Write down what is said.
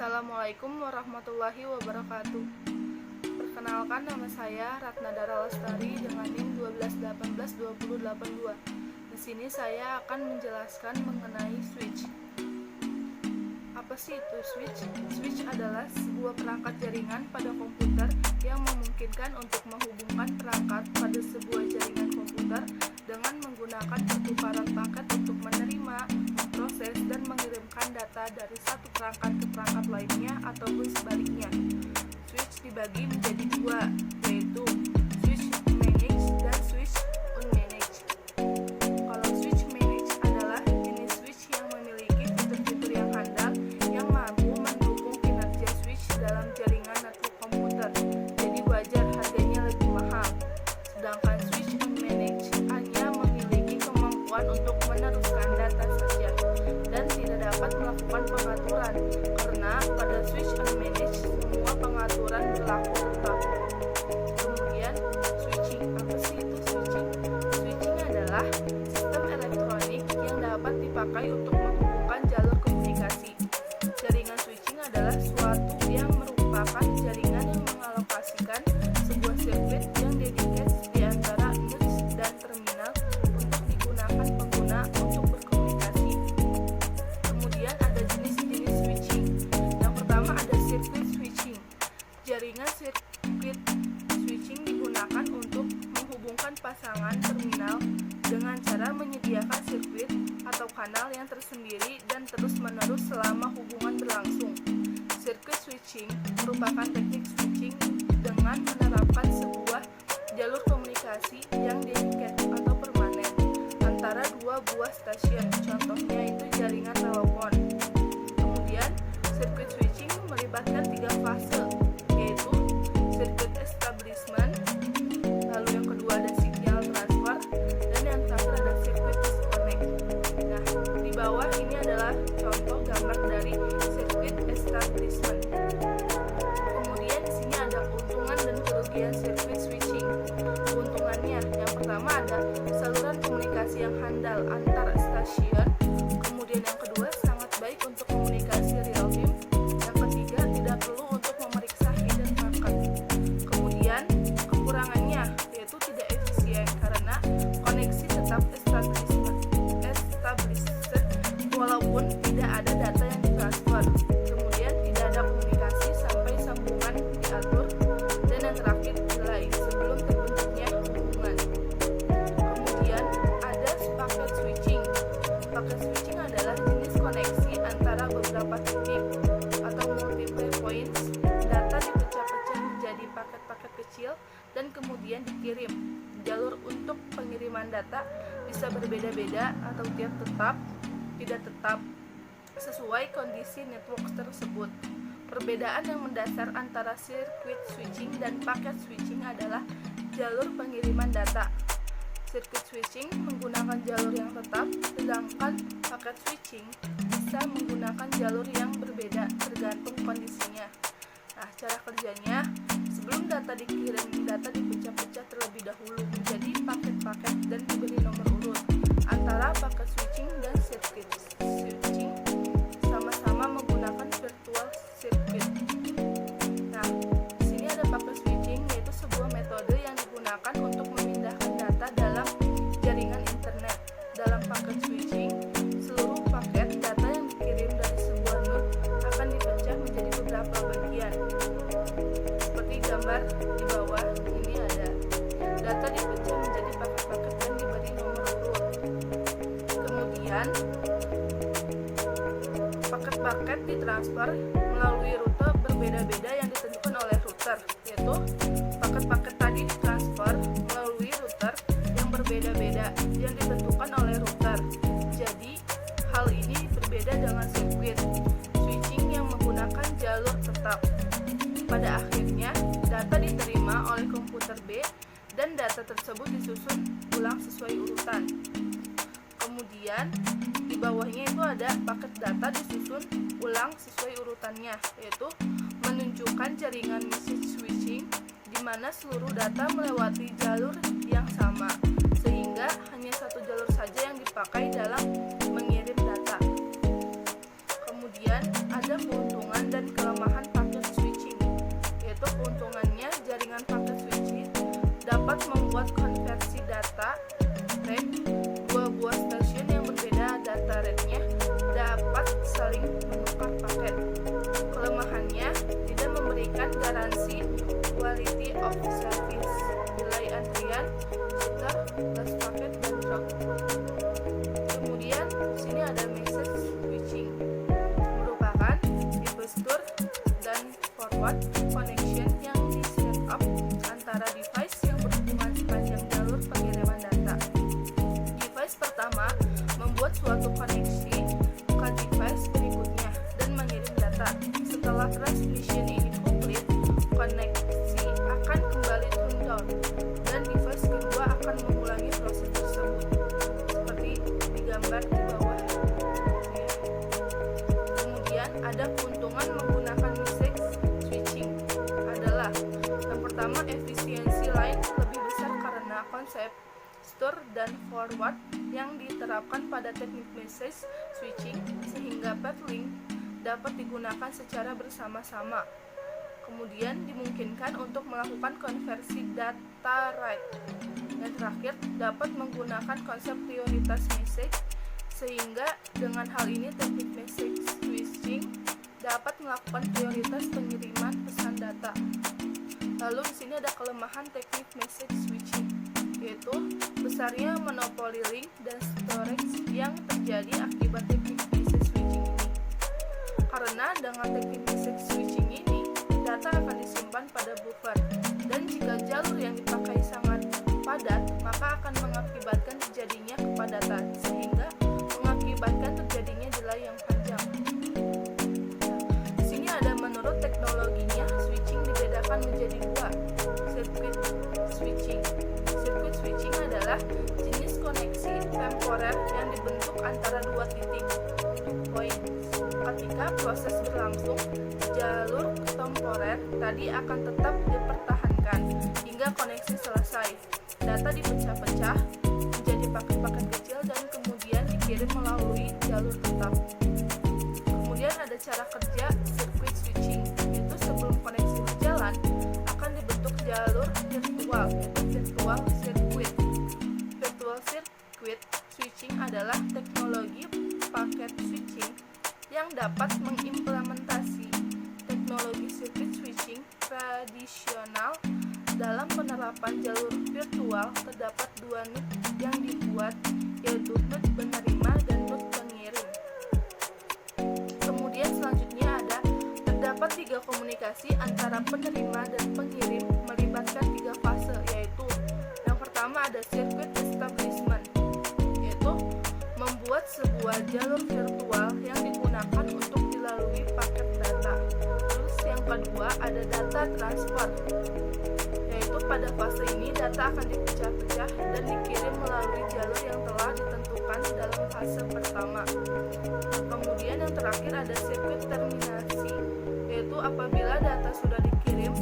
Assalamualaikum warahmatullahi wabarakatuh. Perkenalkan, nama saya Ratna Dara Lestari dengan NIM 1218282. Di sini saya akan menjelaskan mengenai switch. Apa sih itu switch? Switch adalah sebuah perangkat jaringan pada komputer yang memungkinkan untuk menghubungkan perangkat pada sebuah jaringan komputer dengan menggunakan pertukaran paket untuk menerima, memproses, dan mengirimkan data dari satu perangkat ke perangkat lainnya ataupun sebaliknya. Switch dibagi menjadi dua, yaitu switch managed dan switch unmanaged. Kalau switch managed adalah jenis switch yang memiliki fitur-fitur yang handal yang mampu mendukung kinerja switch dalam jaringan network komputer, jadi wajar harganya lebih mahal. Sedangkan switch unmanaged hanya memiliki kemampuan untuk meneruskan data saja dan tidak dapat melakukan pengaturan, karena pada switch unmanaged semua pengaturan berlaku tetap. Kemudian switching, apa sih itu switching? Switching adalah sistem elektronik yang dapat dipakai untuk menghubungkan jalur komunikasi. Jaringan switching adalah suatu yang merupakan jaringan yang mengalokasikan sebuah sirkuit yang dedicated di antara nodes dan terminal untuk digunakan pengguna untuk berkomunikasi. Kemudian ada jenis-jenis switching. Yang pertama ada circuit switching. Jaringan circuit switching digunakan untuk menghubungkan pasangan terminal dengan cara menyediakan sirkuit atau kanal yang tersendiri dan terus-menerus selama hubungan berlangsung. Circuit switching merupakan teknik switching dengan menerapkan sebuah jalur komunikasi yang dedicated atau permanen antara dua buah stasiun, contohnya itu jaringan telepon. Kemudian, circuit switching melibatkan tiga fase, yaitu circuit establishment, lalu yang kedua ada signal transfer, dan yang terakhir ada circuit disconnect. Nah, di bawah ini adalah contoh gambar dari circuit establishment. Kemudian di sini ada keuntungan dan kerugian circuit switching. Keuntungannya, yang pertama ada saluran komunikasi yang handal antar stasiun. Kemudian yang kedua, sangat baik untuk komunikasi real time. Yang ketiga, tidak perlu untuk memeriksa hidden packet. Kemudian kekurangannya yaitu tidak efisien karena koneksi tetap established walaupun tidak ada data yang ditransfer. Kemudian tidak ada komunikasi sampai sambungan diatur, dan yang terakhir delay sebelum terbentuknya hubungan. Kemudian ada packet switching. Packet switching adalah jenis koneksi antara beberapa titik atau multiple points. Data dipecah-pecah menjadi paket-paket kecil dan kemudian dikirim. Jalur untuk pengiriman data bisa berbeda-beda atau tidak tetap sesuai kondisi network tersebut. Perbedaan yang mendasar antara circuit switching dan packet switching adalah jalur pengiriman data. Circuit switching menggunakan jalur yang tetap, sedangkan packet switching bisa menggunakan jalur yang berbeda tergantung kondisinya. Nah, cara kerjanya, sebelum data dikirim, data dipecah-pecah terlebih dahulu menjadi paket-paket dan diberi nomor urut. Antara packet switching dan circuit switching sama-sama menggunakan virtual circuit. Nah, di sini ada packet switching, yaitu sebuah metode yang digunakan untuk memindahkan data dalam jaringan internet. Dalam packet switching, seluruh paket data yang dikirim dari sebuah node akan dipecah menjadi beberapa bagian. Seperti gambar di bawah ini ada data dipecah menjadi paket-paket dan diberi nomor urut. Kemudian paket-paket ditransfer melalui rute berbeda-beda yang ditentukan oleh router, yaitu paket-paket tadi ditransfer melalui router yang berbeda-beda yang ditentukan oleh router. Jadi hal ini berbeda dengan circuit switching yang menggunakan jalur tetap. Pada akhirnya data diterima oleh komputer B dan data tersebut disusun ulang sesuai urutan. Kemudian di bawahnya itu ada paket data disusun ulang sesuai urutannya, yaitu menunjukkan jaringan message switching di mana seluruh data melewati jalur yang sama, sehingga hanya satu jalur saja yang dipakai dalam mengirim data. Kemudian ada keuntungan dan forward connection yang di set up antara device yang berhubungan sepanjang jalur pengiriman data. Device pertama membuat suatu koneksi ke device berikutnya dan mengirim data. Setelah transmission ini complete, koneksi akan kembali turn down dan device kedua akan mengulangi proses tersebut seperti digambar di bawah. Kemudian ada keuntungan menggunakan message switching adalah yang pertama, efisiensi lain lebih besar karena konsep store dan forward yang diterapkan pada teknik message switching sehingga path link dapat digunakan secara bersama-sama. Kemudian dimungkinkan untuk melakukan konversi data write. Yang terakhir, dapat menggunakan konsep prioritas message sehingga dengan hal ini teknik message switching dapat melakukan prioritas pengiriman pesan data. Lalu di sini ada kelemahan teknik message switching, yaitu besarnya monopoli link dan storage yang terjadi akibat teknik message switching ini. Karena dengan teknik message switching ini, data akan disimpan pada buffer, dan jika jalur yang dipakai sangat padat, maka akan mengakibatkan terjadinya kepadatan, sehingga mengakibatkan terjadinya delay yang panjang. Di sini ada menurut teknologinya, switching dibedakan menjadi dua, circuit switching. Circuit switching adalah jenis koneksi temporer yang dibentuk antara dua titik, point. Ketika proses berlangsung, jalur temporer tadi akan tetap dipertahankan hingga koneksi selesai. Data dipecah-pecah menjadi paket-paket kecil dan kemudian dikirim melalui jalur tetap. Kemudian ada cara kerja circuit switching, yaitu sebelum koneksi berjalan akan dibentuk jalur virtual, yaitu virtual circuit. Virtual circuit switching adalah teknologi paket switching yang dapat mengimplementasi teknologi circuit switching tradisional. Dalam penerapan jalur virtual terdapat dua node yang dibuat, yaitu node penerima dan node pengirim. Kemudian selanjutnya terdapat tiga komunikasi antara penerima dan pengirim melibatkan tiga fase, yaitu yang pertama ada circuit establishment, yaitu membuat sebuah jalur virtual yang digunakan untuk dilalui paket data. Terus yang kedua ada data transfer, yaitu pada fase ini data akan dipecah-pecah dan dikirim melalui jalur yang telah ditentukan dalam fase pertama. Kemudian yang terakhir ada sirkuit terminasi, yaitu apabila data sudah dikirim